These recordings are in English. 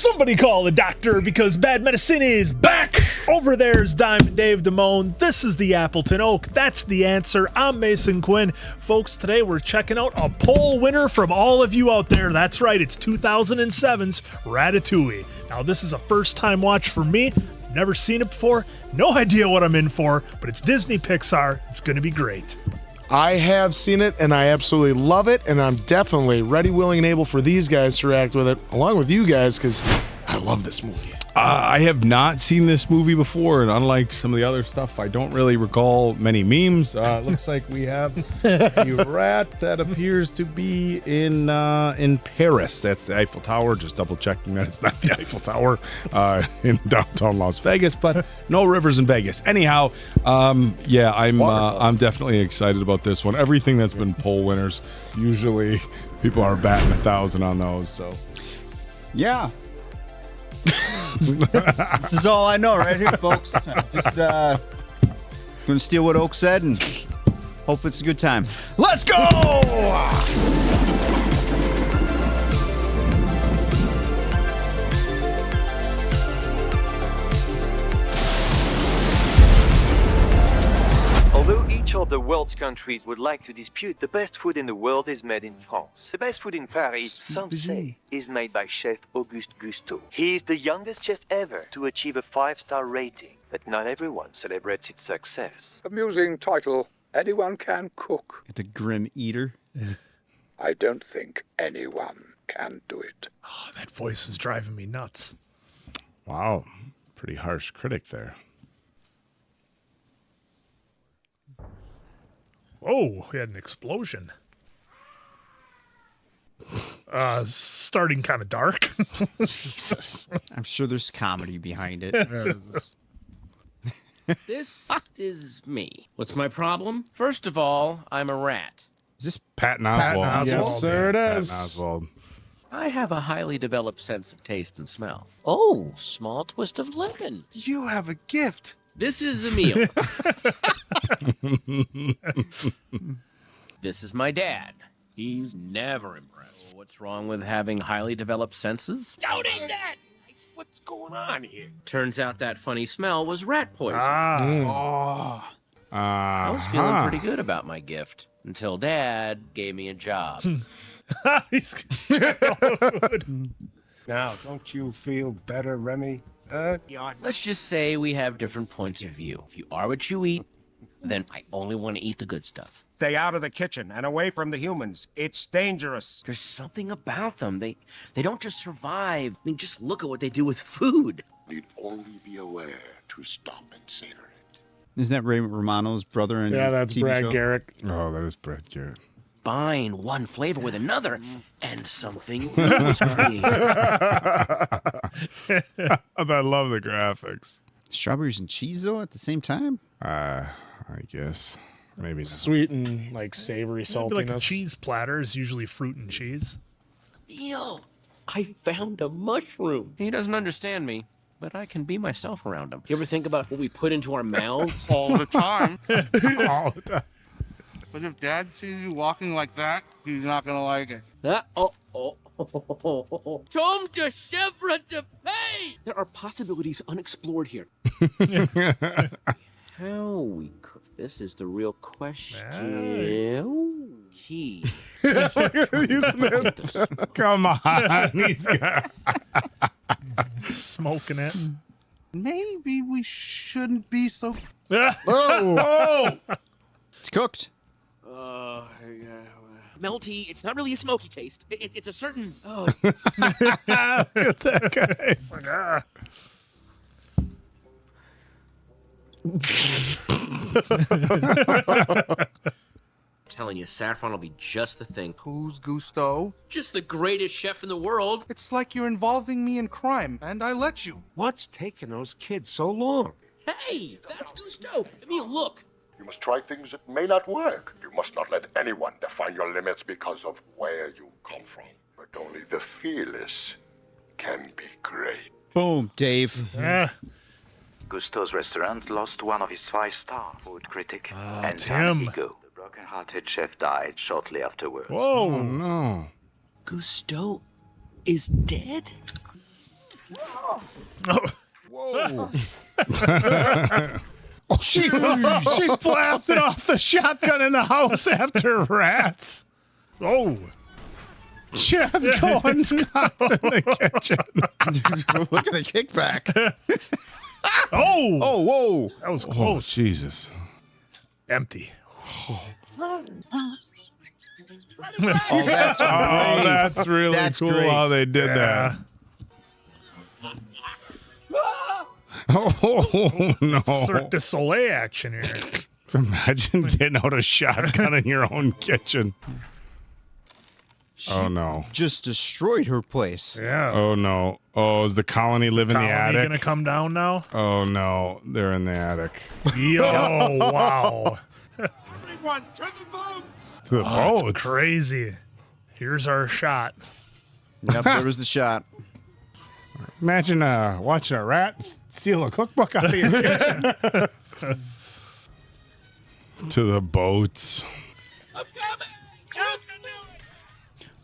Somebody call a doctor because bad medicine is back. Over there's Diamond Dave Damone. This is the Appleton Oak. That's the answer. I'm Mason Quinn. Folks, today we're checking out a poll winner from all of you out there. That's right, it's 2007's Ratatouille. Now, this is a first-time watch for me. Never seen it before. No idea what I'm in for, but it's Disney Pixar. It's going to be great. I have seen it, and I absolutely love it, and I'm definitely ready, willing, and able for these guys to react with it, along with you guys, because I love this movie. I have not seen this movie before, and unlike some of the other stuff, I don't really recall many memes. Looks like we have a rat that appears to be in Paris. That's the Eiffel Tower. Just double checking that it's not the Eiffel Tower in downtown Las Vegas, but no rivers in Vegas. Anyhow, yeah, I'm definitely excited about this one. Everything that's been poll winners, usually people are batting 1,000 on those. So, yeah. This is all I know right here, folks. Just gonna steal what Oak said and hope it's a good time. Let's go! Although each of the world's countries would like to dispute, the best food in the world is made in France. The best food in Paris, some say, is made by Chef Auguste Gusteau. He is the youngest chef ever to achieve a 5-star rating, but not everyone celebrates its success. Amusing title. Anyone can cook. The Grim Eater. I don't think anyone can do it. Oh, that voice is driving me nuts. wow, pretty harsh critic there. Oh, we had an explosion. Starting kind of dark. Jesus. I'm sure there's comedy behind it. This is me. What's my problem? First of all, I'm a rat. Is this Patton Oswalt. Yes, sir, it is. Patton Oswalt. I have a highly developed sense of taste and smell. Oh, small twist of lemon. You have a gift. This is Emil. This is my dad. He's never impressed. What's wrong with having highly developed senses? Don't eat that! What's going on here? Turns out that funny smell was rat poison. Oh. I was feeling pretty good about my gift until Dad gave me a job. Now, don't you feel better, Remy? Let's just say we have different points of view. If you are what you eat, then I only want to eat the good stuff. Stay out of the kitchen and away from the humans. It's dangerous. There's something about them. They don't just survive. I mean, just look at what they do with food. Need only be aware to stop and savor it. Isn't that Ray Romano's brother? In Yeah, his that's TV Brad show? Garrett. Oh, that is Brad Garrett. Combine one flavor with another, and something new is created. I love the graphics. Strawberries and cheese, though, at the same time? I guess. Maybe not. Sweet and like savory saltiness. Like a cheese platter is usually fruit and cheese. Neil, I found a mushroom. He doesn't understand me, but I can be myself around him. You ever think about what we put into our mouths? All the time. All the time. But if Dad sees you walking like that, he's not gonna like it. Tom de chèvre de paix! There are possibilities unexplored here. How we cook this is the real question. Ooh, key. Come on. He's got... Smoking it. Maybe we shouldn't be so... Oh! It's cooked. Melty, it's not really a smoky taste. It's a certain... Oh. Look at that guy. It's like, telling you, saffron will be just the thing. Who's Gusteau? Just the greatest chef in the world. It's like you're involving me in crime, and I let you. What's taking those kids so long? Hey, that's Gusteau. I mean, look. You must try things that may not work. You must not let anyone define your limits because of where you come from. But only the fearless can be great. Boom, Dave. Gusteau's restaurant lost one of his 5-star food critic, and Tim. time ago, the broken-hearted chef died shortly afterwards. Whoa, no. Gusteau is dead? Whoa. Oh, she blasted off the shotgun in the house after rats. Oh. Just going Scott's in the kitchen. Look at the kickback. Oh. Oh, whoa. That was Oh, close. Jesus. Empty. Oh, that's great. Oh, that's really cool great. how they did that. Oh, no. Cirque du Soleil action here. Imagine getting out a shotgun in your own kitchen. Oh, no. Just destroyed her place. Yeah. Oh, no. Oh, is the colony live in the Colony attic? gonna come down now? Oh, no. They're in the attic. Yo, wow. Everyone to the boats! To the That's boats. crazy. Here's our shot. Yep, there was the shot. Imagine watching a rat steal a cookbook out of your kitchen. To the boats.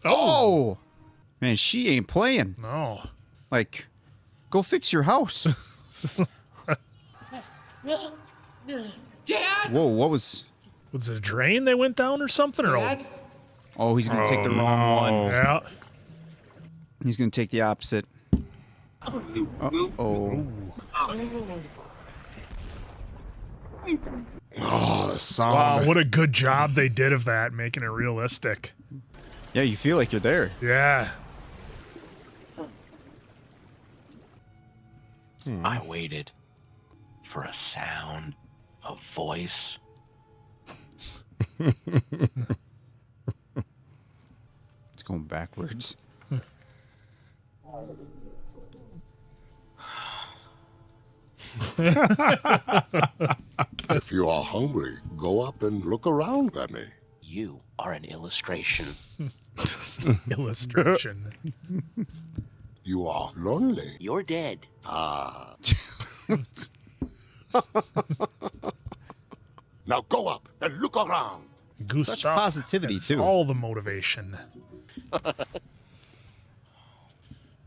Oh! Man, she ain't playing. No. Like, go fix your house. Dad! Whoa, what was... Was it a drain they went down or something? Or Oh, he's going to take the wrong one. yeah. He's going to take the opposite. Uh-oh. Oh, the sound. Wow, what a good job they did of that, making it realistic. Yeah, you feel like you're there. Yeah. I waited for a sound, a voice. It's going backwards. If you are hungry, go up and look around, Remy. You are an illustration. Illustration. You are lonely. You're dead. Ah. Now go up and look around. Goose Such stuff. positivity, It's too. all the motivation.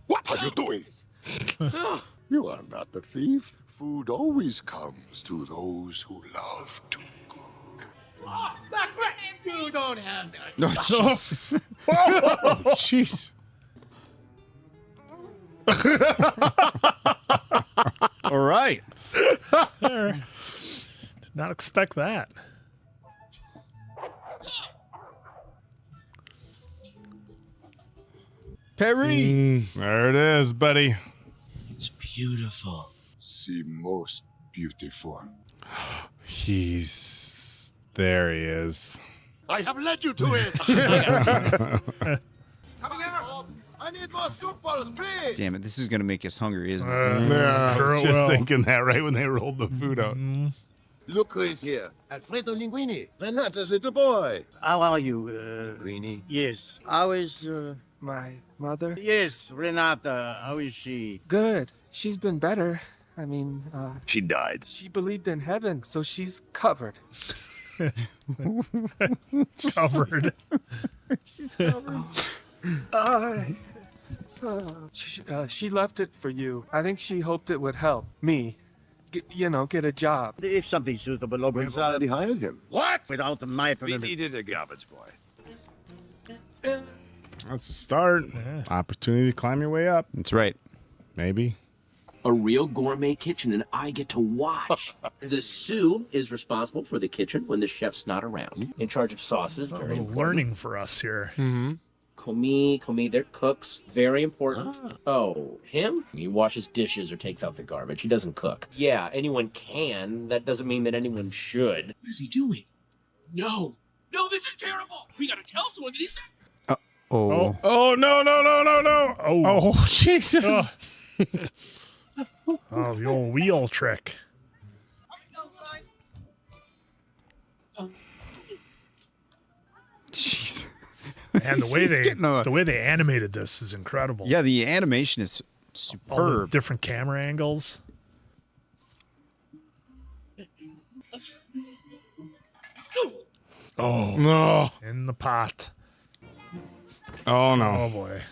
What are you doing? You are not the thief. Food always comes to those who love to cook. You don't have that. No, jeez. Oh, jeez. All right. Did not expect that. Perry. There it is, buddy. It's beautiful. See, most beautiful. There he is. I have led you to it. Coming out! I need more soup balls, please! Damn it, this is going to make us hungry, isn't it? Yeah, sure I was it just will. thinking that right when they rolled the food out. Look who is here. Alfredo Linguini. Renata's little boy. How are you? Linguini. Yes. How is My mother? Yes, Renata. How is she? Good. She's been better. I mean, She died. she believed in heaven, so she's covered. Covered. She's covered. She left it for you. I think she hoped it would help me. Get a job. If something suitable opens up. Already hired him. What? Without my We permission. needed a garbage boy. That's a start. Opportunity to climb your way up. That's right. Maybe. A real gourmet kitchen, and I get to watch. The sous is responsible for the kitchen when the chef's not around. In charge of sauces, A very little important. learning for us here. Commis, they're cooks, very important. Oh, him? He washes dishes or takes out the garbage. He doesn't cook. Yeah, anyone can. That doesn't mean that anyone should. What is he doing? No, this is terrible. We gotta tell someone that he's. Oh. Oh, no. Oh, Oh, Jesus. oh, the old wheel trick. Jeez. And the way He's getting a- the way they animated this is incredible. Yeah, the animation is All the superb. different camera angles. Oh, No. in the pot. Oh, no. Oh boy.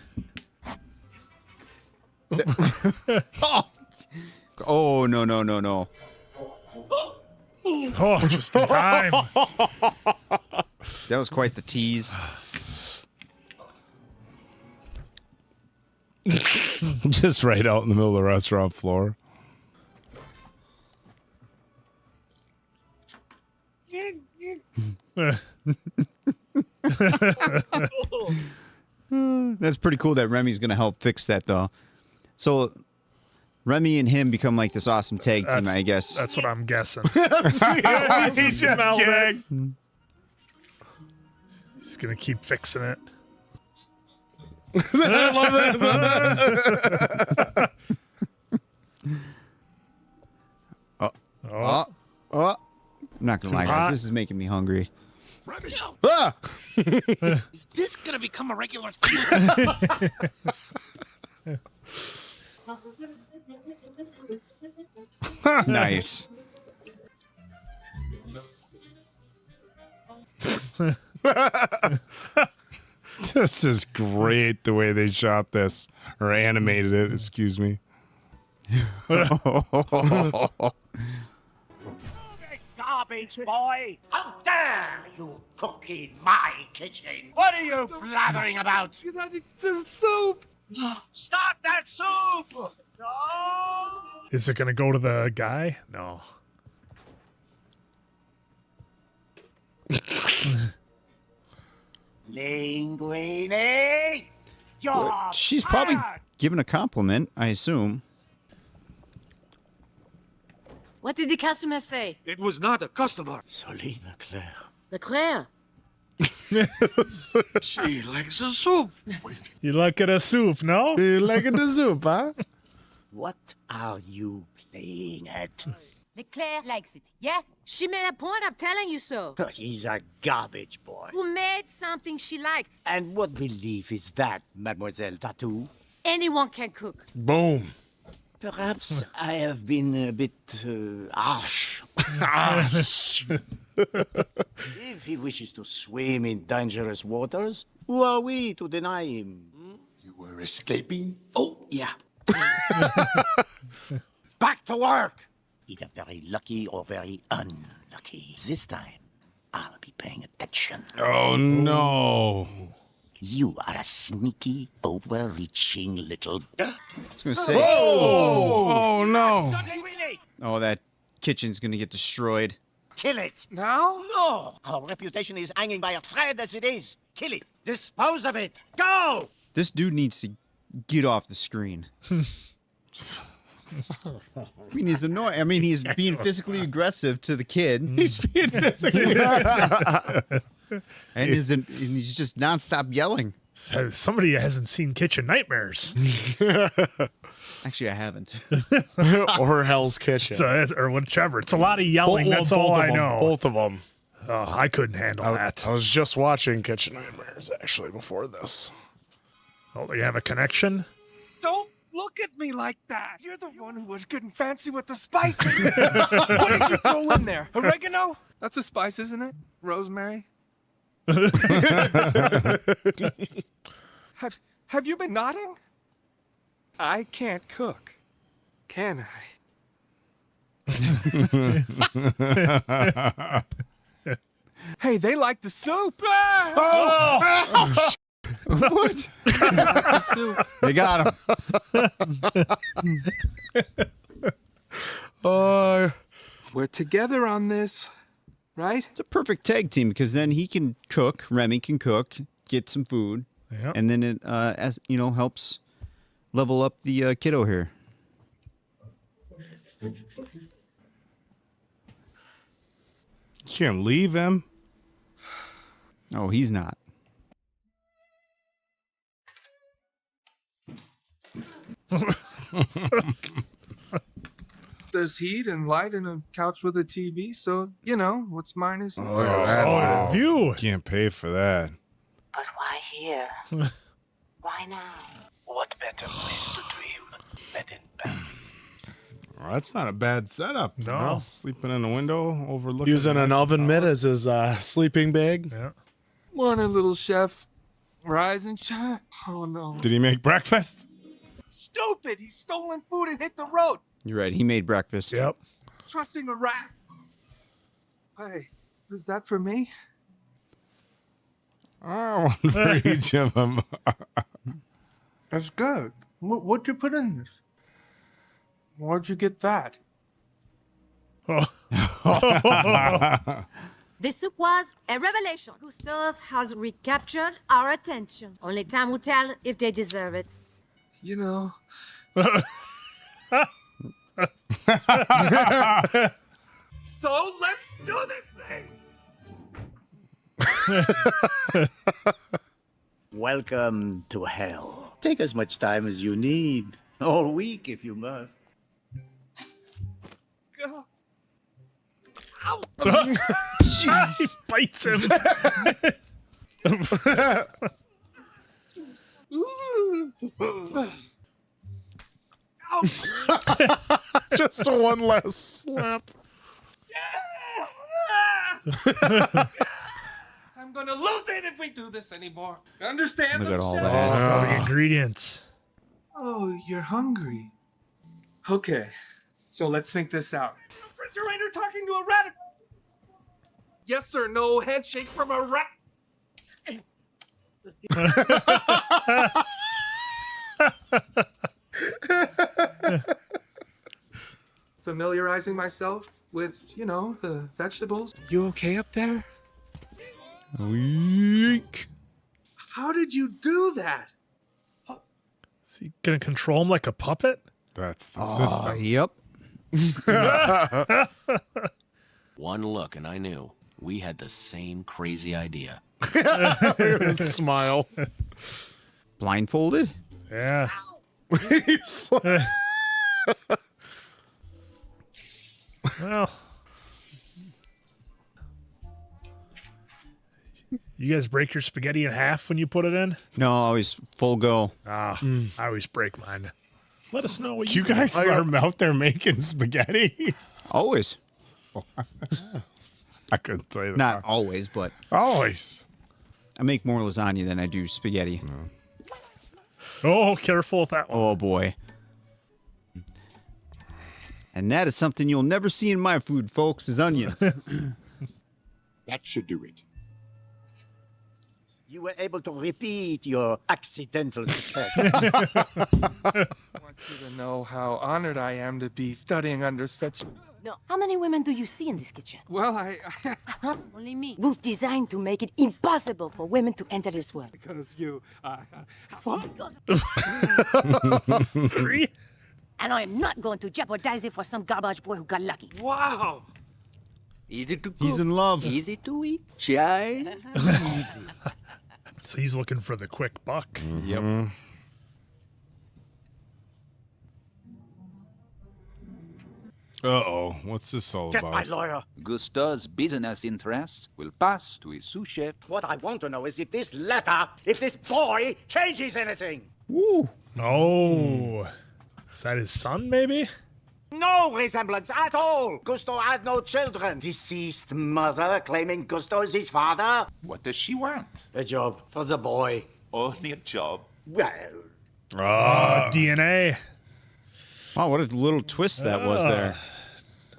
Oh, no, no, no, no. Oh, just in time. That was quite the tease. Just right out in the middle of the restaurant floor. That's pretty cool that Remy's going to help fix that, though. So Remy and him become like this awesome tag team, I guess. That's what I'm guessing. He smelled it. He's going to keep fixing it. I love it. I'm not going to lie, hot. guys. This is making me hungry. Ah! Is this gonna become a regular thing? Nice. This is great the way they shot this or animated it, excuse me. Garbage boy! How dare you cook in my kitchen? What are you blathering about? It's a soup! Stop that soup! No! Is it going to go to the guy? No. Linguini! You're She's probably fired! giving a compliment, I assume. What did the customer say? It was not a customer. Soline Leclerc. Leclerc. She likes a soup. You like it a soup, no? You like the soup, huh? What are you playing at? Leclerc likes it, yeah? She made a point of telling you so. He's a garbage boy. Who made something she liked? And what belief is that, Mademoiselle Tattoo? Anyone can cook. Boom. Perhaps I have been a bit harsh. If he wishes to swim in dangerous waters, who are we to deny him? You were escaping? Oh, yeah. Back to work! Either very lucky or very unlucky. This time, I'll be paying attention. Oh, no. You are a sneaky, overreaching little... I was going to say. Oh, no. Oh, that kitchen's going to get destroyed. Kill it! Now? No! Our reputation is hanging by a thread as it is. Kill it! Dispose of it! Go! This dude needs to get off the screen. I mean, he's annoying. I mean, he's being physically aggressive to the kid. He's being physically aggressive. And he's just nonstop yelling. So somebody hasn't seen Kitchen Nightmares. Actually, I haven't. Or Hell's Kitchen. Or whichever. It's a lot of yelling. That's all I know. Both of them. Oh, I couldn't handle that. I was just watching Kitchen Nightmares, actually, before this. Oh, you have a connection? Don't look at me like that. You're the one who was getting fancy with the spices. What did you throw in there? Oregano? That's a spice, isn't it? Rosemary? Have you been nodding? I can't cook, can I? Hey, they like the soup. Oh! What? The soup. They got him. We're together on this, right? It's a perfect tag team because then he can cook, Remy can cook, get some food, and then it, as you know, helps level up the kiddo here. You can't leave him. Oh, he's not. There's heat and light and a couch with a TV, so, you know, what's mine is... Oh, view. Can't pay for that. But why here? Why now? What better place to dream than in bed? Well, that's not a bad setup. No. Sleeping in the window, overlooking. Using an oven mitt as his sleeping bag. Yeah. Morning, little chef. Rise and shine. Oh, no. Did he make breakfast? Stupid! He's stolen food and hit the road. You're right. He made breakfast. Yep. Trusting a rat. Hey, is that for me? Oh, one for each of them. That's good. What'd you put in this? Where'd you get that? This soup was a revelation. Gusto's has recaptured our attention. Only time will tell if they deserve it. You know. So let's do this thing! Welcome to hell. Take as much time as you need. All week if you must. Jeez. He bites him. Just one less slap. I'm gonna lose it if we do this anymore. Understand? Look at all Chef? that. All the ingredients. Oh, you're hungry. Okay, so let's think this out. Refrigerator talking to a rat. Yes or no handshake from a rat. Familiarizing myself with, you know, the vegetables. You okay up there? Weak. How did you do that? Is he gonna control him like a puppet? That's the system. Yep. One look and I knew we had the same crazy idea. Smile. Blindfolded? Yeah. Well, you guys break your spaghetti in half when you put it in? No, always full go. I always break mine. Let us know what You guys are out there making spaghetti? Always. I couldn't say that. Not always, but Always. I make more lasagna than I do spaghetti. Oh, careful with that one. Oh, boy. And that is something you'll never see in my food, folks, is onions. That should do it. You were able to repeat your accidental success. I want you to know how honored I am to be studying under such... No. How many women do you see in this kitchen? Well, Only me. Rules designed to make it impossible for women to enter this world. Because you... And I am not going to jeopardize it for some garbage boy who got lucky. Wow! Easy to cook. He's in love. Easy to eat. Shy. So he's looking for the quick buck. Yep. Uh-oh. What's this all Get about? my lawyer. Gusto's business interests will pass to his sous chef. What I want to know is if this letter, if this boy changes anything. Woo. Oh. Is that his son, maybe? No resemblance at all. Gusto had no children. Deceased mother claiming Gusto is his father. What does she want? A job for the boy. Only a job. Well, DNA. Wow, what a little twist that was there.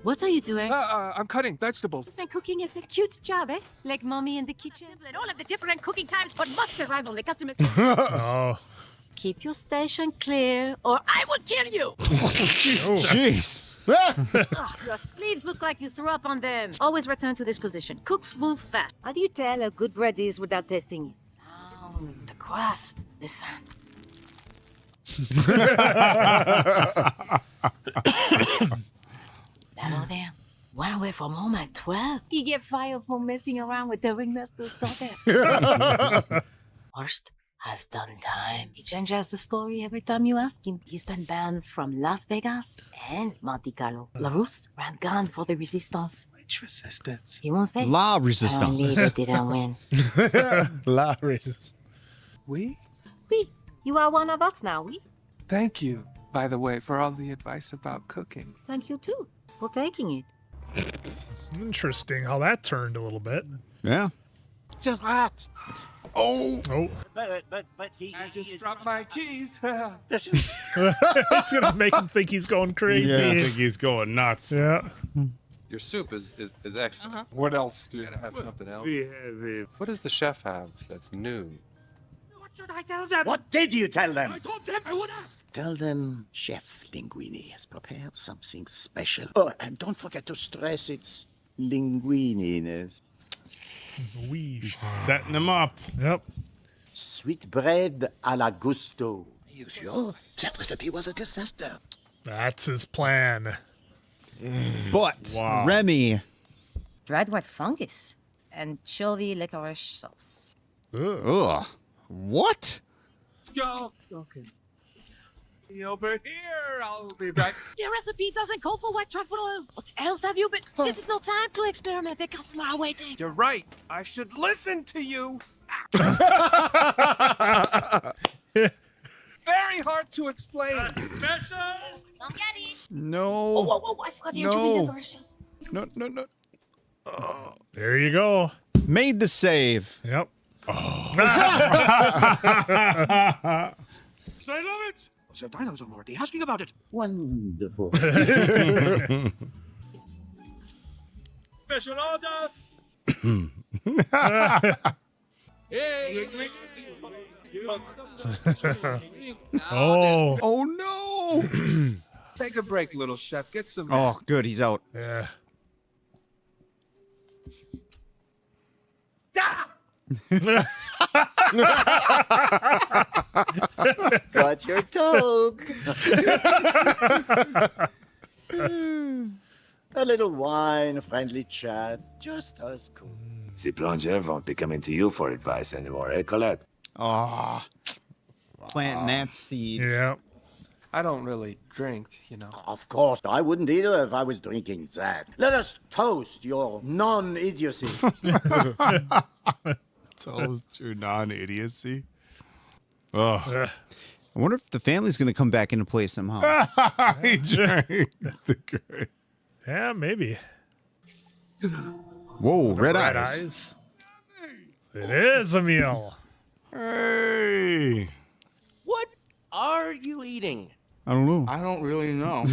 What are you doing? I'm cutting vegetables. And cooking is a cute job, eh? Like mommy in the kitchen. And all of the different cooking times, but must arrive on the customers. Oh. Keep your station clear, or I will kill you. Jeez. Your sleeves look like you threw up on them. Always return to this position. Cooks move fast. How do you tell a good bread is without tasting it? Sound, the crust. Listen. Hello there. Went away from home at 12. He get fired for messing around with the ringmaster's daughter. Horst has done time. He changes the story every time you ask him. He's been banned from Las Vegas and Monte Carlo. LaRousse ran gun for the resistance. Which resistance? He won't say. La Only resistance. they didn't win. La resistance. We? Oui. You are one of us now, oui? Thank you, by the way, for all the advice about cooking. Thank you, too, for taking it. Interesting how that turned a little bit. Yeah. The rat. Oh. But he. I just dropped my keys. It's gonna make him think he's going crazy. Yeah, I think he's going nuts. Yeah. Your soup is excellent. What else do you Have something else? have? What does the chef have that's new? What should I tell them? What did you tell them? I told them I would ask. Tell them Chef Linguini has prepared something special. Oh, and don't forget to stress its linguininess. Setting him up. Yep. Sweet bread à la gusto. Are you sure? That recipe was a disaster. That's his plan. But Wow. Remy. Dried white fungus and chili licorice sauce. Ugh. What? Go. Okay. Be over here. I'll be back. Your recipe doesn't call for white truffle oil. What else have you been? This is no time to experiment. The customer are waiting. You're right. I should listen to you. Very hard to explain. Special. Don't get it. No. Oh, I forgot the anchovy decorations. No. There you go. Made the save. Yep. So I love it. Sir Dino's already asking about it. Wonderful. Special order. Hey. Oh. Oh no. Take a break, little chef. Get some. Oh, good. He's out. Yeah. Got your toque. A little wine, friendly chat, just as cool. The plongeur won't be coming to you for advice anymore, eh, Colette? Ah. Planting that seed. Yeah. I don't really drink, you know. Of course, I wouldn't either if I was drinking that. Let us toast your non-idiocy. Toast through non-idiocy. Oh. I wonder if the family's going to come back into play somehow. He drank the grape. Yeah, maybe. Whoa, red Red eyes. eyes. It is a meal. Hey. What are you eating? I don't know. I don't really know.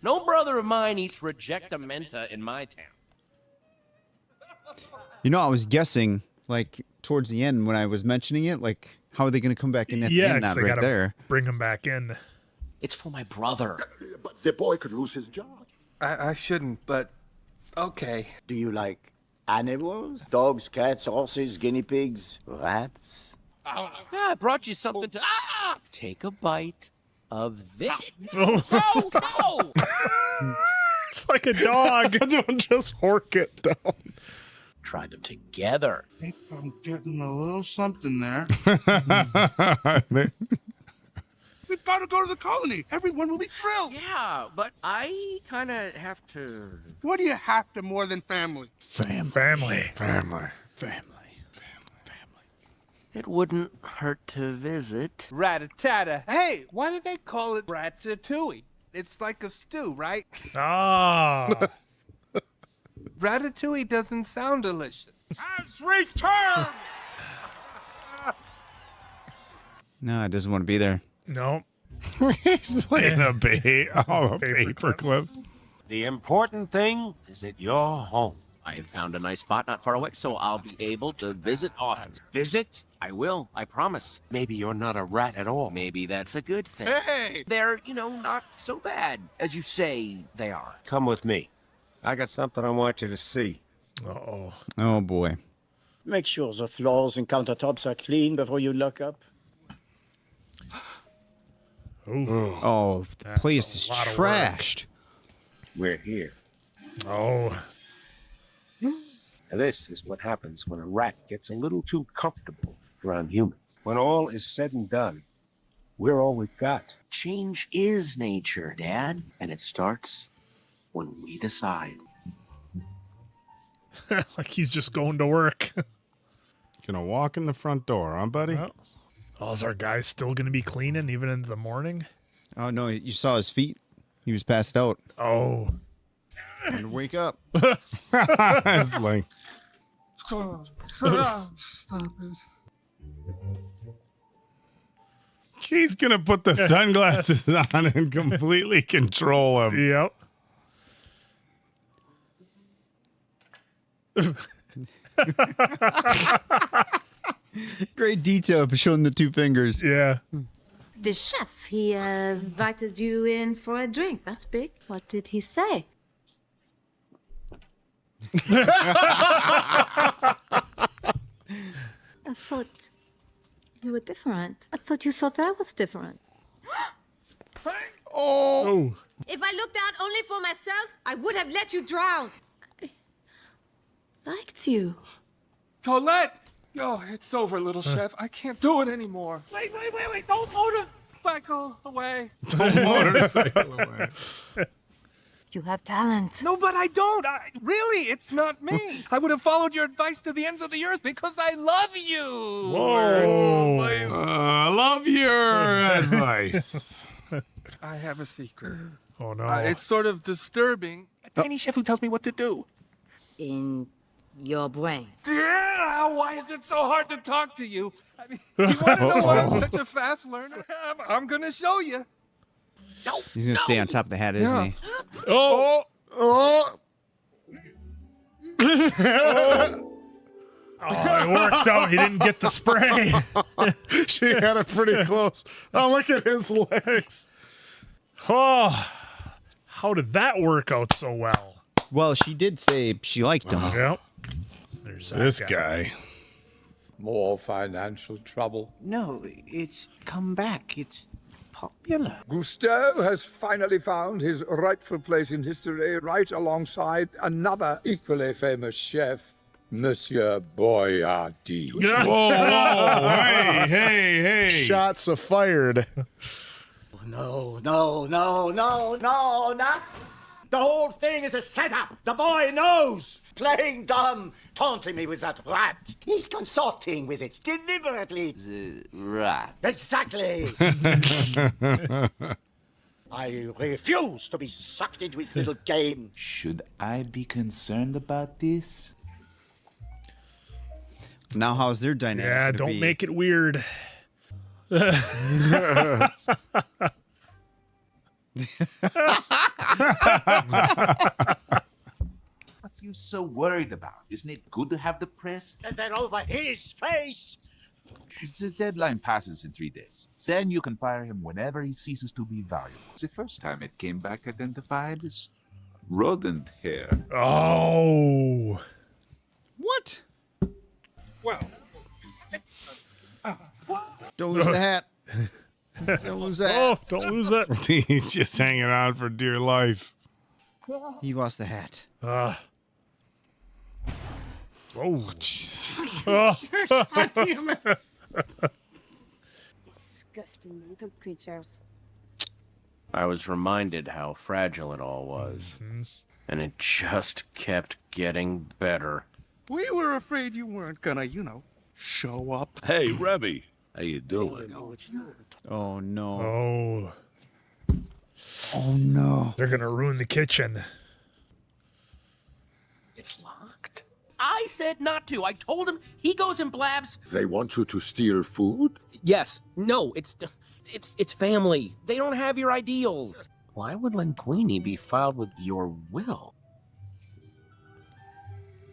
No brother of mine eats rejectamenta in my town. You know, I was guessing, like, towards the end when I was mentioning it, like, how are they going to come back in at the Yeah, end? 'cause Not they right gotta there. bring him back in. It's for my brother. But the boy could lose his job. I shouldn't, but okay. Do you like animals? Dogs, cats, horses, guinea pigs, rats? Yeah, I brought you something to... Take a bite of this. Oh. No! It's like a dog. Don't just hork it down. Try them together. I think I'm getting a little something there. We've got to go to the colony. Everyone will be thrilled. Yeah, but I kind of have to... What do you have to more than family? Family. It wouldn't hurt to visit. Ratatata. Hey, why do they call it ratatouille? It's like a stew, right? Ah. Ratatouille doesn't sound delicious. Has returned! No, it doesn't want to be there. No. He's playing a paperclip. The important thing is that you're home. I have found a nice spot not far away, so I'll be able to visit often. Visit? I will, I promise. Maybe you're not a rat at all. Maybe that's a good thing. Hey! They're, not so bad as you say they are. Come with me. I got something I want you to see. Uh-oh. Oh, boy. Make sure the floors and countertops are clean before you lock up. Ooh. Oh, the That's place a is lot of work. trashed. We're here. Oh. Now, this is what happens when a rat gets a little too comfortable around humans. When all is said and done, we're all we've got. Change is nature, Dad, and it starts when we decide. Like he's just going to work. Gonna walk in the front door, huh, buddy? Oh, is our guy still going to be cleaning even into the morning? Oh, no, you saw his feet. He was passed out. Oh. Time to wake up. It's like, Stop it. He's gonna put the sunglasses on and completely control him. Yep. Great detail of showing the two fingers. Yeah. The chef, he invited you in for a drink. That's big. What did he say? I thought you were different. I thought you thought I was different. Oh. If I looked out only for myself, I would have let you drown. I liked you. Colette! Oh, it's over, little chef. I can't do it anymore. Wait. Don't motorcycle away. Don't motorcycle away. You have talent. No, but I don't. Really, it's not me. I would have followed your advice to the ends of the earth because I love you. Whoa. I love your advice. I have a secret. Oh, no. It's sort of disturbing. A tiny chef who tells me what to do. In your brain. Yeah, why is it so hard to talk to you? I mean, you want to know why I'm such a fast learner? I'm going to show you. No, He's gonna stay on top of the hat, isn't he? Oh. Oh, it worked out. He didn't get the spray. She had it pretty close. Oh, look at his legs. Oh, how did that work out so well? Well, she did say she liked him. Yep. There's that This guy. More financial trouble. No, it's come back. It's popular. Gusteau has finally found his rightful place in history right alongside another equally famous chef, Monsieur Boyardee. Whoa, hey. Shots are fired. No. The whole thing is a setup. The boy knows. Playing dumb, taunting me with that rat. He's consorting with it deliberately. The rat. Exactly. I refuse to be sucked into his little game. Should I be concerned about this? Now, how's their dynamic? Yeah, gonna don't be? make it weird. What are you so worried about? Isn't it good to have the press? And then over his face. The deadline passes in 3 days. Then you can fire him whenever he ceases to be valuable. The first time it came back identified as rodent hair. Oh. What? Well. Don't lose the hat. Don't lose that. Oh, don't lose it. He's just hanging on for dear life. He lost the hat. Oh, Jesus. Oh. God damn it. Disgusting little creatures. I was reminded how fragile it all was. And it just kept getting better. We were afraid you weren't gonna, show up. Hey, Remy. How you doing? Oh no. Oh. Oh no. They're going to ruin the kitchen. It's locked. I said not to. I told him. He goes and blabs. They want you to steal food? Yes. No, it's family. They don't have your ideals. Why would Linguini be filed with your will?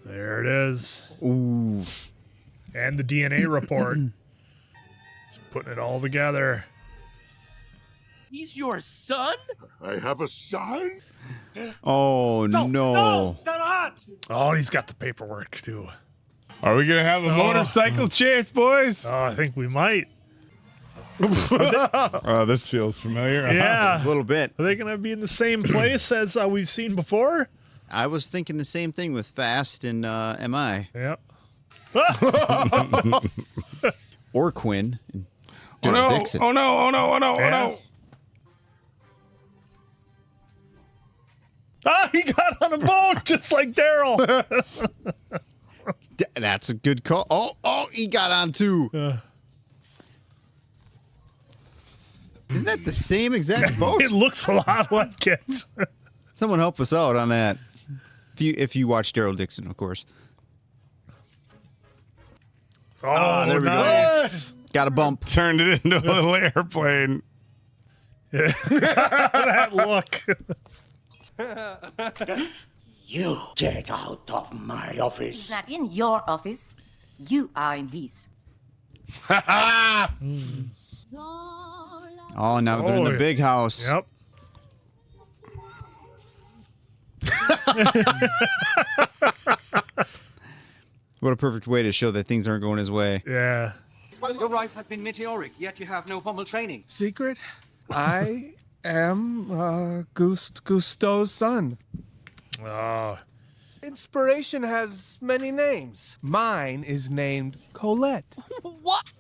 There it is. Ooh. And the DNA report. Just putting it all together. He's your son? I have a son? Oh no. Oh, he's got the paperwork too. Are we gonna have a motorcycle chase, boys? Oh, I think we might. Oh, this feels familiar. Yeah. A little bit. Are they going to be in the same place as we've seen before? I was thinking the same thing with Fast and MI. Yep. Or Quinn. And Oh no. Dixon. Oh no! Oh no! Oh no! Oh Yeah. no! Ah, he got on a boat just like Daryl. That's a good call. Oh, he got on too. Isn't that the same exact boat? It looks a lot like it. Someone help us out on that. If you watch Daryl Dixon, of course. Oh, there we nice. go. Got a bump. Turned it into a little airplane. Yeah. That look. You get out of my office. He's not in your office. You are in his. Oh, now they're in the big house. Yep. What a perfect way to show that things aren't going his way. Yeah. Your rise has been meteoric, yet you have no formal training. Secret? I am Gusteau's son. Oh. Inspiration has many names. Mine is named Colette. What?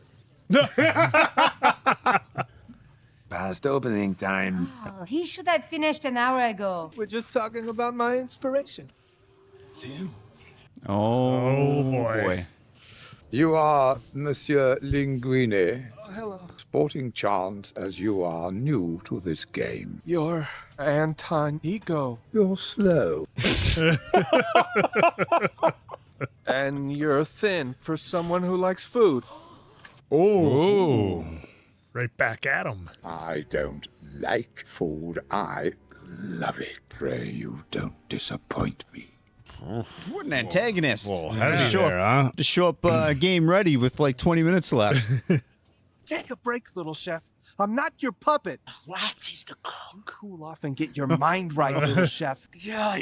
Past opening time. Oh, he should have finished an hour ago. We're just talking about my inspiration. It's him. Oh, boy. You are Monsieur Linguini. Oh, hello. Sporting chance as you are new to this game. You're Anton Ego. You're slow. And you're thin for someone who likes food. Oh. Right back at him. I don't like food. I love it. Pray you don't disappoint me. What an antagonist. Whoa, to show up game ready with like 20 minutes left. Take a break, little chef. I'm not your puppet. What is the cook? Cool off and get your mind right, little chef. Yeah,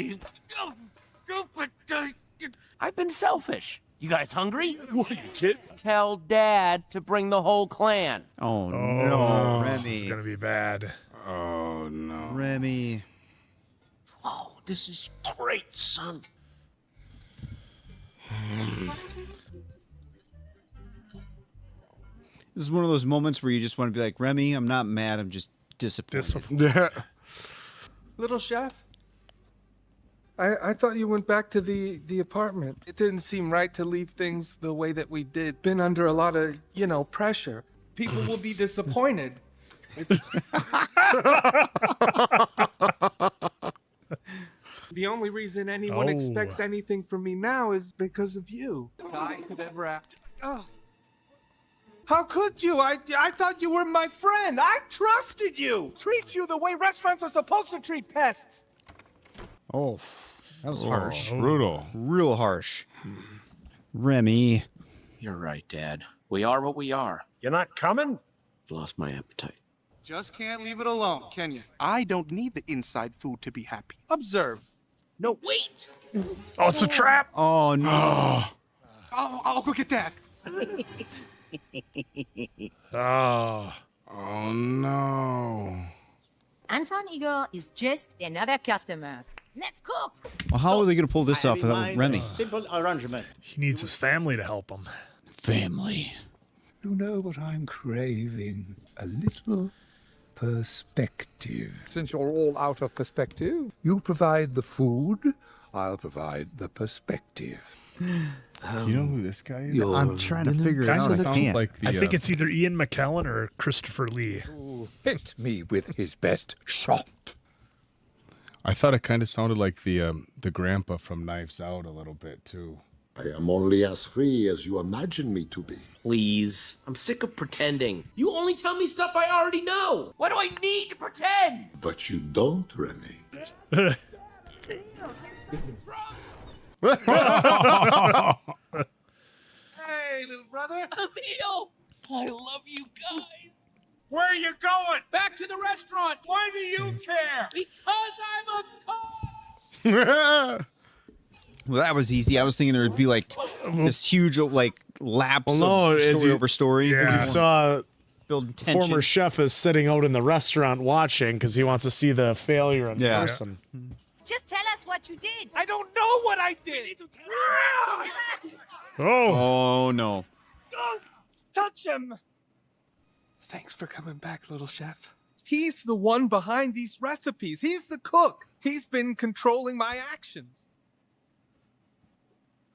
I've been selfish. You guys hungry? What, you kid? Tell Dad to bring the whole clan. Oh, no, This is Remy. going to be bad. Oh, no. Remy. Oh, this is great, son. This is one of those moments where you just want to be like, Remy, I'm not mad, I'm just disappointed. Little chef? I thought you went back to the apartment. It didn't seem right to leave things the way that we did. Been under a lot of, pressure. People will be disappointed. It's... The only reason anyone expects anything from me now is because of you. I could ever act. Oh. How could you? I thought you were my friend. I trusted you. Treat you the way restaurants are supposed to treat pests. Oh, that was harsh. Brutal. Real harsh. Remy. You're right, Dad. We are what we are. You're not coming? I've lost my appetite. Just can't leave it alone, can you? I don't need the inside food to be happy. Observe. No, wait! Oh, it's a trap. Oh, no. I'll go get that. Oh. Oh, no. Anton Igor is just another customer. Let's cook. Well, how are they going to pull this off without Remy? Simple arrangement. He needs his family to help him. Family. You know what I'm craving? A little perspective. Since you're all out of perspective, you provide the food, I'll provide the perspective. Do you know who this guy is? I'm trying to figure it out. I can't. Like the, I think it's either Ian McKellen or Christopher Lee. Hit me with his best shot. I thought it kind of sounded like the grandpa from Knives Out a little bit, too. I am only as free as you imagine me to be. Please. I'm sick of pretending. You only tell me stuff I already know. Why do I need to pretend? But you don't, Remy. Hey, little brother. Emil, I love you guys. Where are you going? Back to the restaurant. Why do you care? Because I'm a cook. Well, that was easy. I was thinking there would be like this huge like lapse of story over story. As you saw, build tension. former chef is sitting out in the restaurant watching because he wants to see the failure in person. Just tell us what you did. I don't know what I did. Oh no. Don't touch him. Thanks for coming back, little chef. He's the one behind these recipes. He's the cook. He's been controlling my actions.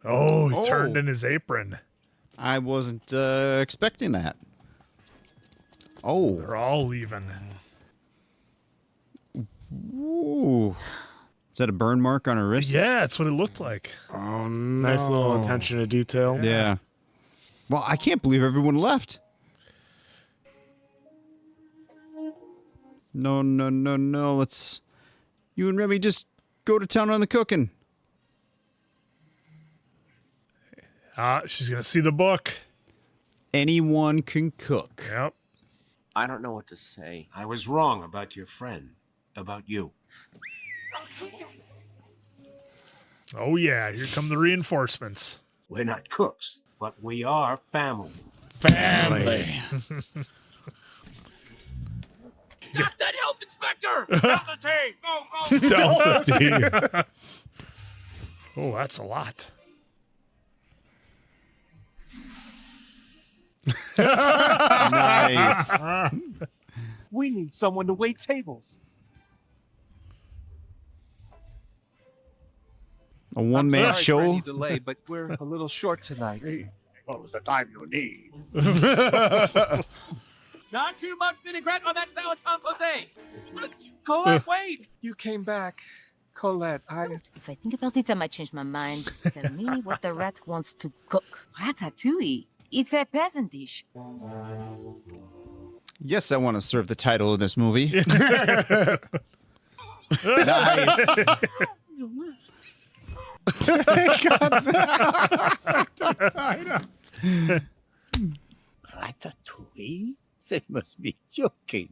Oh, he turned in his apron. I wasn't expecting that. Oh. They're all leaving. Ooh. Is that a burn mark on her wrist? Yeah, that's what it looked like. Oh, no. Nice little attention to detail. Yeah. Well, I can't believe everyone left. No. Let's... You and Remy just go to town on the cooking. She's going to see the book. Anyone can cook. Yep. I don't know what to say. I was wrong about your friend, about you. Oh, yeah. Here come the reinforcements. We're not cooks, but we are family. Family. Stop that health inspector! Delta team, go! Delta team. Oh, that's a lot. Nice. We need someone to wait tables. A one-man I'm sorry show. for any delay, but we're a little short tonight. What was the time you need? Not too much vinaigrette on that salad composé. Colette, wait! You came back. Colette, If I think about it, I might change my mind. Just tell me what the rat wants to cook. Ratatouille. It's a peasant dish. Yes, I want to serve the title of this movie. Nice. Ratatouille? They must be joking.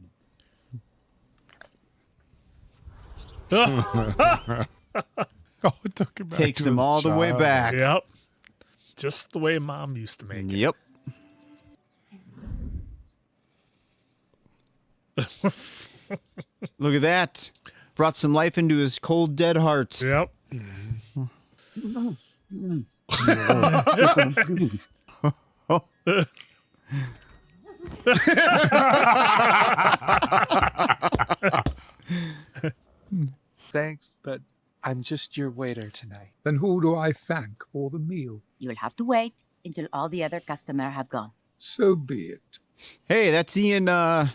Oh, it took him back Takes to him his all the way child. back. Yep. Just the way Mom used to make it. Yep. Look at that. Brought some life into his cold, dead heart. Yep. Thanks, but I'm just your waiter tonight. Then who do I thank for the meal? You'll have to wait until all the other customers have gone. So be it. Hey, that's Ian. Yeah,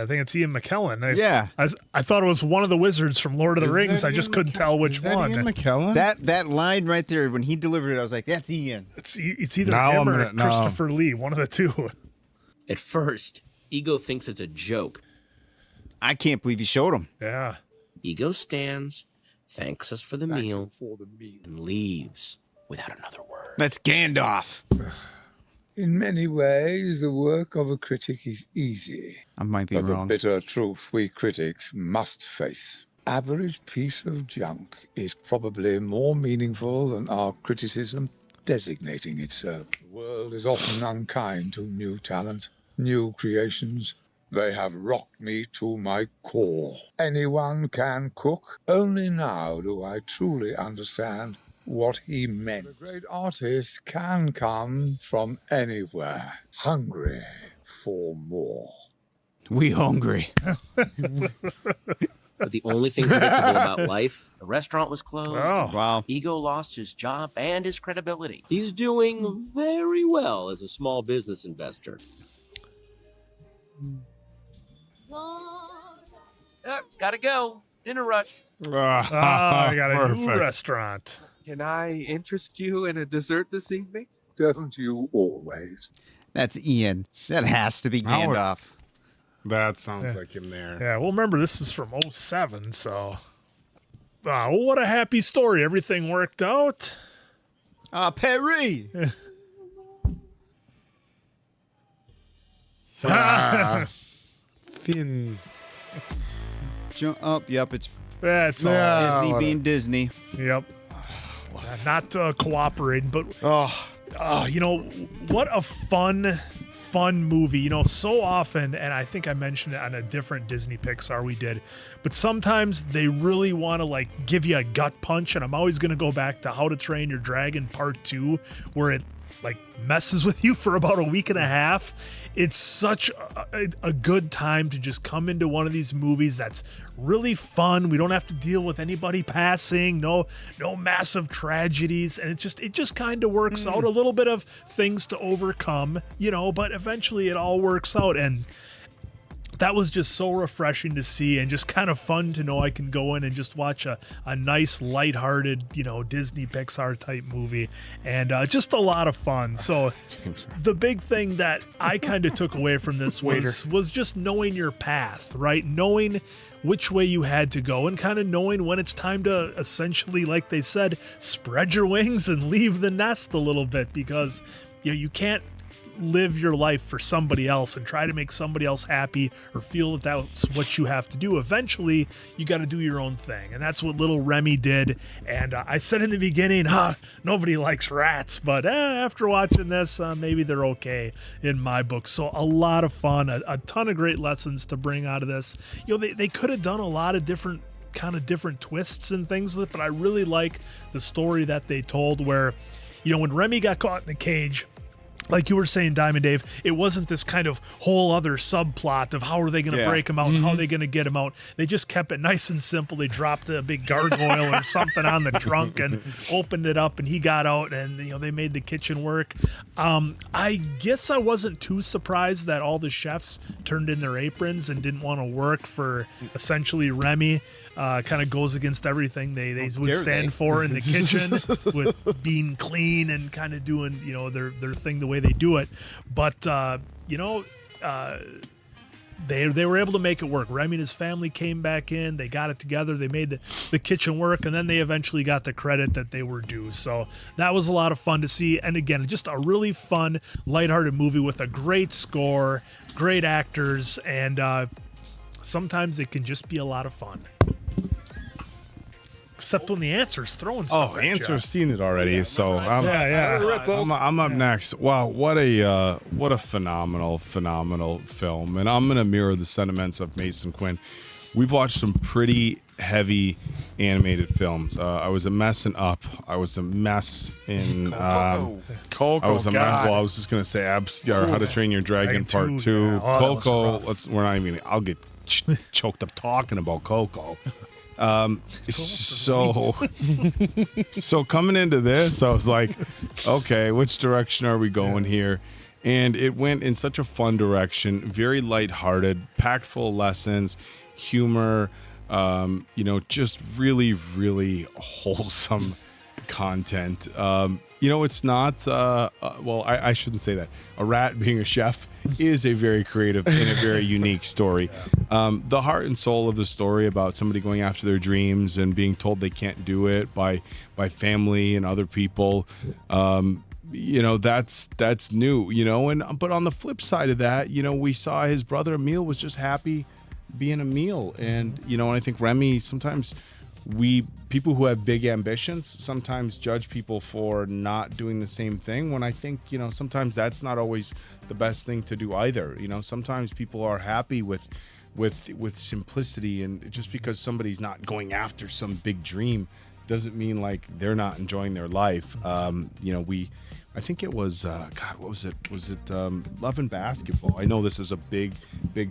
I think it's Ian McKellen. Yeah. I thought it was one of the wizards from Lord of the Rings. I just couldn't tell which one. Ian McKellen? That line right there, when he delivered it, I was like, that's Ian. It's either him or Christopher Lee, one of the two. At first, Ego thinks it's a joke. I can't believe he showed him. Yeah. Ego stands, thanks us for the meal, and leaves without another word. That's Gandalf. In many ways, the work of a critic is easy. I might be but wrong. the bitter truth we critics must face. Average piece of junk is probably more meaningful than our criticism designating it so. The world is often unkind to new talent, new creations. They have rocked me to my core. Anyone can cook. Only now do I truly understand what he meant. The great artist can come from anywhere, hungry for more. We hungry. But the only thing predictable about life, the restaurant was closed. Oh. Wow. Ego lost his job and his credibility. He's doing very well as a small business investor. Gotta go. Dinner rush. I got a new restaurant. Can I interest you in a dessert this evening? Don't you always? That's Ian. That has to be Gandalf. That sounds like him there. Yeah, well, remember, this is from 07, so... well, what a happy story. Everything worked out. Perry! Thin. Jump up. Yep, it's That's all. Disney being Disney. Yep. Not cooperating, but you know, what a fun movie. You know, so often, and I think I mentioned it on a different Disney Pixar we did, but sometimes they really want to like give you a gut punch, and I'm always going to go back to How to Train Your Dragon Part 2, where it like messes with you for about a week and a half. It's such a good time to just come into one of these movies that's really fun. We don't have to deal with anybody passing, no massive tragedies, and it just kind of works out. A little bit of things to overcome, you know, but eventually it all works out. And that was just so refreshing to see and just kind of fun to know I can go in and just watch a nice lighthearted, Disney Pixar type movie, and just a lot of fun. So the big thing that I kind of took away from this was just knowing your path, right? Knowing which way you had to go and kind of knowing when it's time to essentially, like they said, spread your wings and leave the nest a little bit, because you can't live your life for somebody else and try to make somebody else happy or feel that that's what you have to do. Eventually, you got to do your own thing, and that's what little Remy did. And I said in the beginning, nobody likes rats, but after watching this, maybe they're okay in my book. So a lot of fun, a ton of great lessons to bring out of this. They could have done a lot of different twists and things with it, but I really like the story that they told where, when Remy got caught in the cage, like you were saying, Diamond Dave, it wasn't this kind of whole other subplot of how are they going to break him out and how are they going to get him out. They just kept it nice and simple. They dropped a big gargoyle or something on the trunk and opened it up, and he got out, and they made the kitchen work. I guess I wasn't too surprised that all the chefs turned in their aprons and didn't want to work for essentially Remy. Kind of goes against everything they would stand for in the kitchen with being clean and kind of doing their thing the way they do it. But they were able to make it work. Remy and his family came back in. They got it together. They made the kitchen work, and then they eventually got the credit that they were due. So that was a lot of fun to see. And again, just a really fun, lighthearted movie with a great score, great actors, and sometimes it can just be a lot of fun. Except when the answer's throwing stuff. Answer's seen it already, so I'm up next. Wow, what a phenomenal film, and I'm gonna mirror the sentiments of Mason Quinn. We've watched some pretty heavy animated films. I was a mess in Up. I was a mess in Coco. I was a mess. Well, I was just gonna say How to Train Your Dragon Part 2. Yeah. Coco. We're not even. I'll get choked up talking about Coco. So coming into this, I was like, okay, which direction are we going here? And it went in such a fun direction, very lighthearted, packed full of lessons, humor, just really, really wholesome content. It's not, I shouldn't say that. A rat being a chef is a very creative and a very unique story. The heart and soul of the story about somebody going after their dreams and being told they can't do it by family and other people, that's new, but on the flip side of that, we saw his brother Emil was just happy being Emil. And, and I think Remy, sometimes people who have big ambitions sometimes judge people for not doing the same thing, when I think, sometimes that's not always the best thing to do either. Sometimes people are happy with simplicity, and just because somebody's not going after some big dream doesn't mean like they're not enjoying their life. I think it was what was it? Was it Love and Basketball? I know this is a big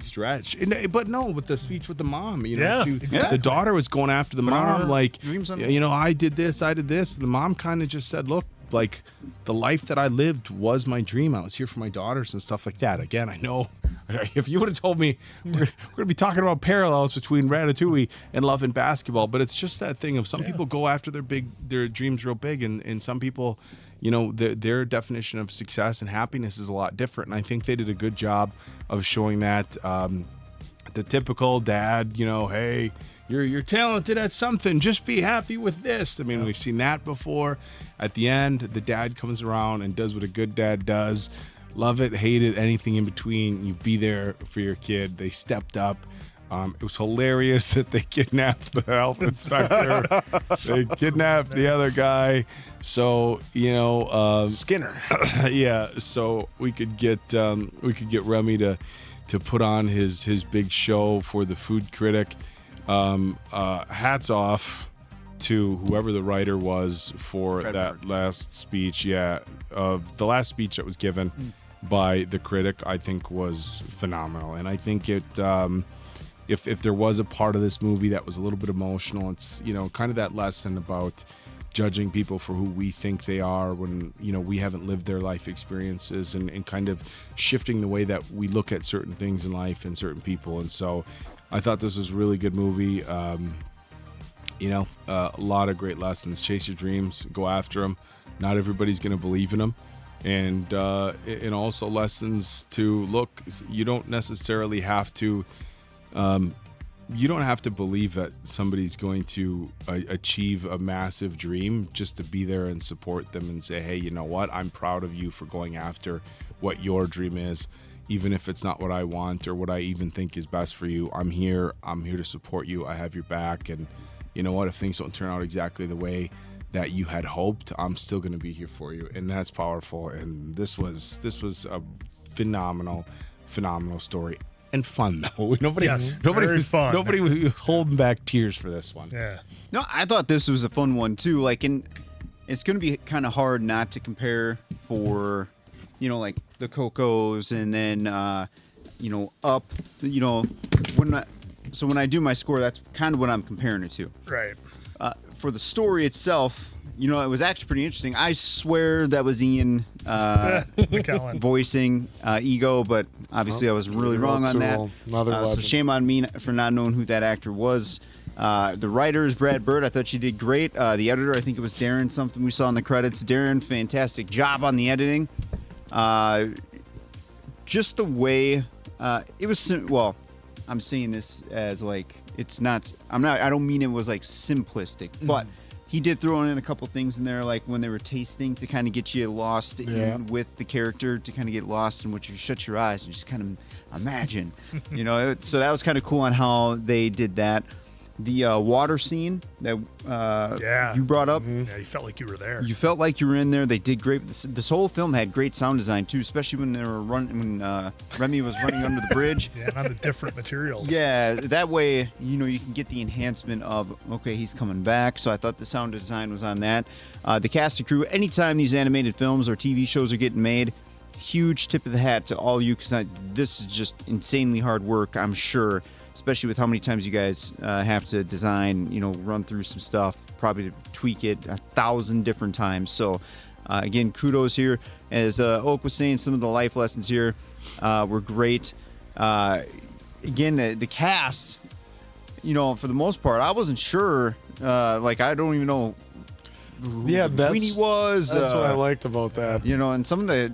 stretch, but no, with the speech with the mom, the daughter was going after the mom, like, I did this, and the mom kind of just said, look, like, the life that I lived was my dream. I was here for my daughters and stuff like that. Again, I know if you would have told me we're going to be talking about parallels between Ratatouille and Love and Basketball, but it's just that thing of some people go after their dreams real big, and some people, their definition of success and happiness is a lot different. And I think they did a good job of showing that. The typical dad, hey, you're talented at something, just be happy with this. I mean, we've seen that before. At the end, the dad comes around and does what a good dad does. Love it, hate it, anything in between. You be there for your kid. They stepped up. It was hilarious that they kidnapped the health inspector. They kidnapped the other guy. So, Skinner. Yeah. So we could get Remy to put on his big show for the food critic. Hats off to whoever the writer was for that last speech. Yeah. Of the last speech that was given by the critic, I think was phenomenal. And I think it, if there was a part of this movie that was a little bit emotional, it's, kind of that lesson about judging people for who we think they are when, you know, we haven't lived their life experiences, and kind of shifting the way that we look at certain things in life and certain people. And so I thought this was a really good movie. You know, a lot of great lessons. Chase your dreams, go after them. Not everybody's going to believe in them. And also lessons to look, you don't necessarily have to, you don't have to believe that somebody's going to achieve a massive dream just to be there and support them and say, hey, you know what? I'm proud of you for going after what your dream is. Even if it's not what I want or what I even think is best for you, I'm here to support you. I have your back. And you know what? If things don't turn out exactly the way that you had hoped, I'm still going to be here for you. And that's powerful. And this was a phenomenal story. And fun, though. Nobody was holding back tears for this one. Yeah. No, I thought this was a fun one, too. Like, it's going to be kind of hard not to compare for, you know, like the Cocos and then, you know, Up, you know, when I do my score, that's kind of what I'm comparing it to. Right. For the story itself, you know, it was actually pretty interesting. I swear that was Ian McKellen voicing Ego, but obviously I was really wrong on that. So shame on me for not knowing who that actor was. The writer is Brad Bird. I thought she did great. The editor, I think it was Darren something we saw in the credits. Darren, fantastic job on the editing. Just the way it was, well, I'm saying this as like, I don't mean it was like simplistic, but he did throw in a couple things in there, like when they were tasting to kind of get you lost in with the character, to kind of get lost in what you shut your eyes and just kind of imagine, you know. So that was kind of cool on how they did that. The water scene that you brought up. Yeah, you felt like you were there. You felt like you were in there. They did great. This whole film had great sound design too, especially when they were when Remy was running under the bridge. Yeah, and on the different materials. Yeah, that way, you know, you can get the enhancement of, okay, he's coming back. So I thought the sound design was on that. The cast and crew, anytime these animated films or TV shows are getting made, huge tip of the hat to all you, because this is just insanely hard work, I'm sure. Especially with how many times you guys have to design, you know, run through some stuff, probably to tweak it 1,000 different times. So, again, kudos here. As Oak was saying, some of the life lessons here were great. Again, the cast, you know, for the most part, I wasn't sure. Like, I don't even know who Linguini was. That's what I liked about that. You know, and some of the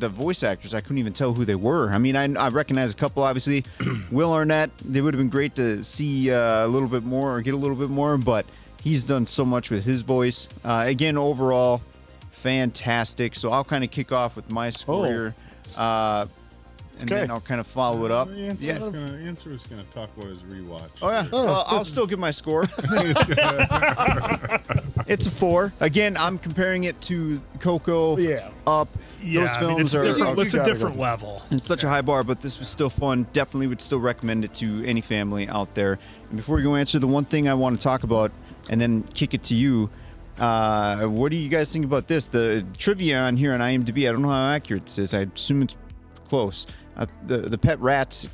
voice actors, I couldn't even tell who they were. I mean, I recognize a couple, obviously. Will Arnett, they would have been great to see a little bit more or get a little bit more, but he's done so much with his voice. Again, overall, fantastic. So I'll kind of kick off with my score here. And then I'll kind of follow it up. Answer is going to talk about his rewatch. Oh, yeah. I'll still give my score. It's a 4. Again, I'm comparing it to Coco, Up. Yeah, those films it's a different level. It's such a high bar, but this was still fun. Definitely would still recommend it to any family out there. And before we go answer, the one thing I want to talk about and then kick it to you, what do you guys think about this? The trivia on here on IMDb, I don't know how accurate this is. I assume it's close. The pet rats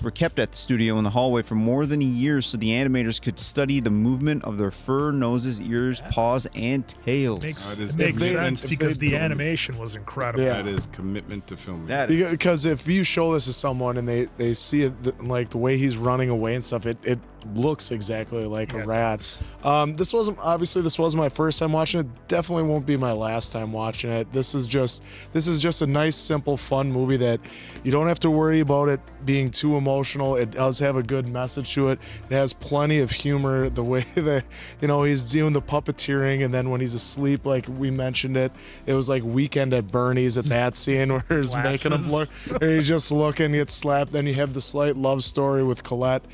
were kept at the studio in the hallway for more than a year so the animators could study the movement of their fur, noses, ears, paws, and tails. Makes sense because the animation was incredible. Yeah. That is commitment to filming. Because if you show this to someone and they see it, like the way he's running away and stuff, it looks exactly like a rat. This wasn't my first time watching it. Definitely won't be my last time watching it. This is just a nice, simple, fun movie that you don't have to worry about it being too emotional. It does have a good message to it. It has plenty of humor. The way that, you know, he's doing the puppeteering, and then when he's asleep, like we mentioned it was like Weekend at Bernie's at that scene where he's making him look, and he's just looking, gets slapped. Then you have the slight love story with Colette.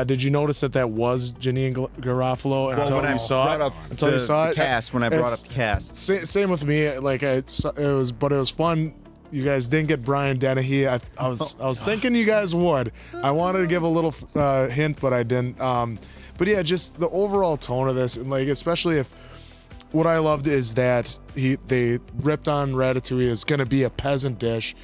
Did you notice that was Janeane Garofalo until you saw it? Until you saw it, cast. When I brought up the cast, same with me. Like it was fun. You guys didn't get Brian Dennehy. I was thinking you guys would. I wanted to give a little hint, but I didn't. But yeah, just the overall tone of this, and like especially if what I loved is that they ripped on Ratatouille as gonna be a peasant dish,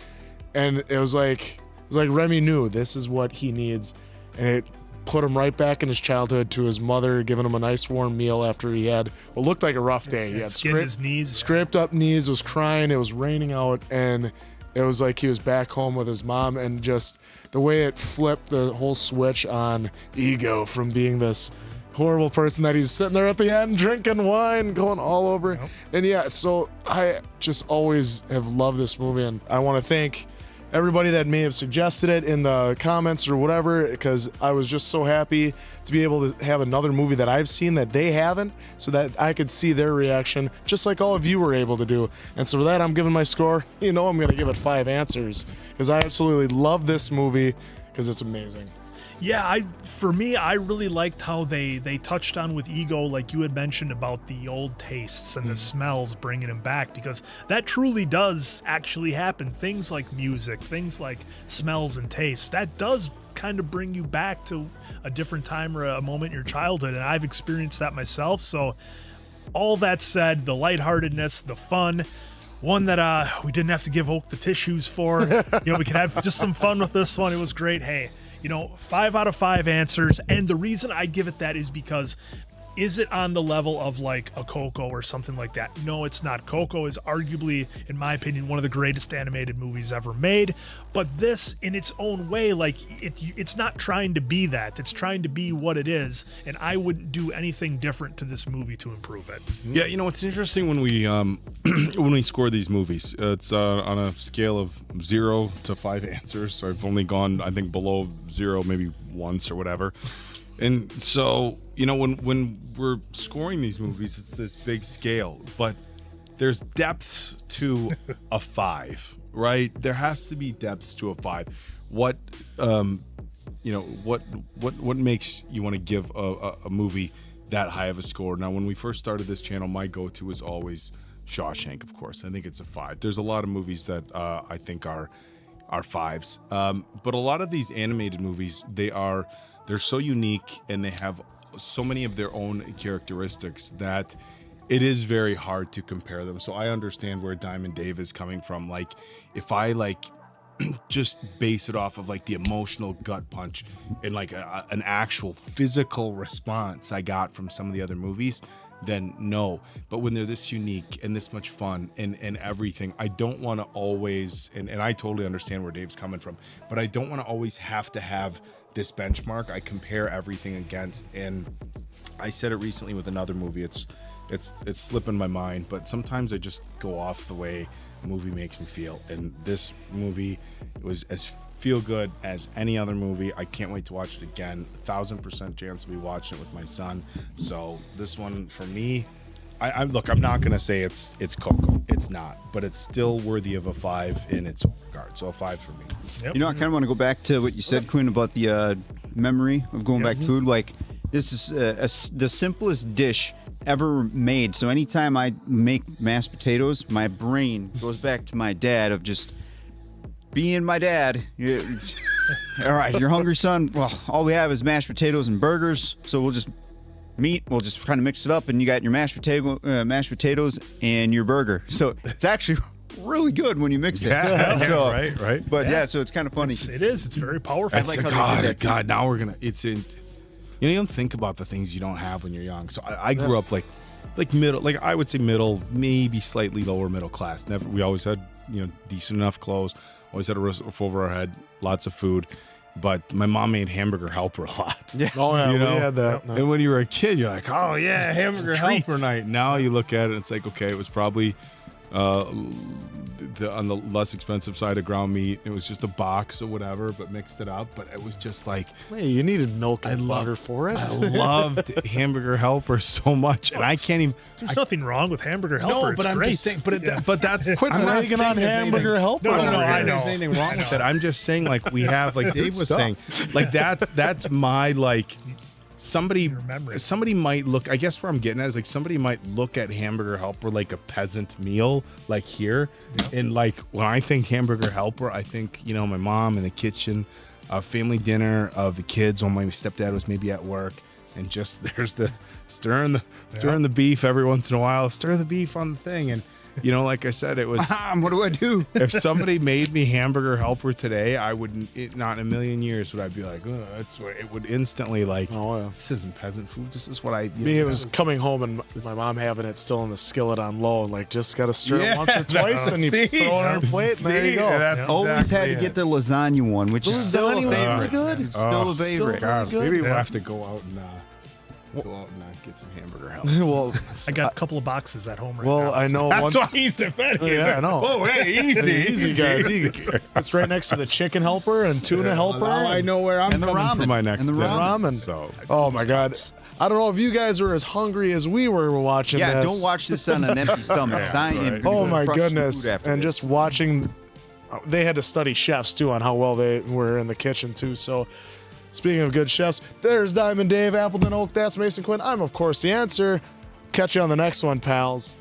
and it was like Remy knew this is what he needs, and it put him right back in his childhood to his mother, giving him a nice warm meal after he had what looked like a rough day. He had skinned his knees, scraped up knees, was crying, it was raining out, and it was like he was back home with his mom, and just the way it flipped the whole switch on Ego from being this horrible person that he's sitting there at the end drinking wine, going all over. Yep. And yeah, so I just always have loved this movie, and I want to thank everybody that may have suggested it in the comments or whatever, because I was just so happy to be able to have another movie that I've seen that they haven't, so that I could see their reaction just like all of you were able to do. And so for that, I'm giving my score, I'm going to give it 5 answers, because I absolutely love this movie because it's amazing. Yeah, for me, I really liked how they touched on with Ego, like you had mentioned, about the old tastes and the smells, bringing him back, because that truly does actually happen. Things like music, things like smells and tastes, that does kind of bring you back to a different time or a moment in your childhood, and I've experienced that myself. So all that said, the lightheartedness, the fun, one that we didn't have to give Oak the tissues for. We could have just some fun with this one. It was great. Hey, 5 out of 5 answers. And the reason I give it that is because, is it on the level of like a Coco or something like that? No, it's not. Coco is arguably, in my opinion, one of the greatest animated movies ever made. But this, in its own way, like it's not trying to be that. It's trying to be what it is. And I wouldn't do anything different to this movie to improve it. Yeah, it's interesting when we when we score these movies. It's on a scale of 0 to 5 answers. So I've only gone, I think, below 0 maybe once or whatever. And so, when we're scoring these movies, it's this big scale, but there's depth to a 5, right? There has to be depth to a 5. What makes you want to give a movie that high of a score? Now, when we first started this channel, my go-to was always Shawshank, of course. I think it's a 5. There's a lot of movies that I think are 5s, but a lot of these animated movies, they're so unique and they have so many of their own characteristics that it is very hard to compare them. So I understand where Diamond Dave is coming from. Like, if I just base it off of like the emotional gut punch and like an actual physical response I got from some of the other movies, then no. But when they're this unique and this much fun and everything, I don't want to always, and I totally understand where Dave's coming from, but I don't want to always have to have this benchmark I compare everything against. And I said it recently with another movie, it's slipping my mind, but sometimes I just go off the way a movie makes me feel, and this movie was as feel good as any other movie. I can't wait to watch it again. 1000% chance to be watching it with my son. So this one for me, I'm not gonna say it's Coco, it's not, but it's still worthy of a 5 in its own regard. So a 5 for me. Yep. I kind of want to go back to what you said, Quinn, about the memory of going back to food. Like, this is the simplest dish ever made. So anytime I make mashed potatoes, my brain goes back to my dad of just being my dad. All right, you're hungry, son? Well, all we have is mashed potatoes and burgers, so we'll just kind of mix it up, and you got your mashed potatoes and your burger. So it's actually really good when you mix it. So, right. But so it's kind of funny. It's very powerful. I like how God, now we're gonna. You don't think about the things you don't have when you're young. So I grew up like middle, like I would say middle, maybe slightly lower middle class. We always had decent enough clothes. Always had a roof over our head, lots of food. But my mom made hamburger helper a lot. Yeah. Oh yeah, we had that. And when you were a kid, you're like, oh yeah, hamburger helper night. Now you look at it, and it's like, okay, it was probably on the less expensive side of ground meat. It was just a box or whatever, but mixed it up. But it was just like, hey, you needed milk and butter for it. I loved hamburger helper so much, and I can't even. There's nothing wrong with hamburger helper. No, but it's I'm great. just saying, but that's quite. I'm not on hamburger helper. No, I know. There's anything wrong with that. I'm just saying, like we have, like Dave was saying, like that's my like. Somebody might look, I guess where I'm getting at is like somebody might look at hamburger helper like a peasant meal, like here. Yep. And like when I think hamburger helper, I think, my mom in the kitchen, a family dinner of the kids when my stepdad was maybe at work, and just there's the stirring the beef every once in a while, stir the beef on the thing. And You know, like I said, it was. What do I do? If somebody made me hamburger helper today, I wouldn't. Not in a million years would I be like, oh, that's what it would instantly like. Oh yeah. This isn't peasant food. This is what I. Me, it was coming home and my mom having it still in the skillet on low, and like just gotta stir it once or twice, and you throw it on her plate, and there you go. That's Always had to get the lasagna one, which The is still a lasagna was favorite. really good. It's still a Still favorite. very good. Maybe we'll Yeah. have to go out and get some hamburger helper. Well, I got a couple of boxes at home right well, now. I know. That's one, why he's defending. Yeah, I know. Oh, hey, easy, easy, guys. It's right next to the chicken helper and tuna helper. Now I know where I'm And the coming ramen. for my next And the dinner. ramen. So, Oh my God. I don't know if you guys were as hungry as we were watching Yeah, this. don't watch this on an empty stomach. 'cause I am gonna Oh go my crush some goodness. food after And this. just watching, they had to study chefs too on how well they were in the kitchen too. So speaking of good chefs, there's Diamond Dave, Appleton Oak. That's Mason Quinn. I'm, of course, the answer. Catch you on the next one, pals.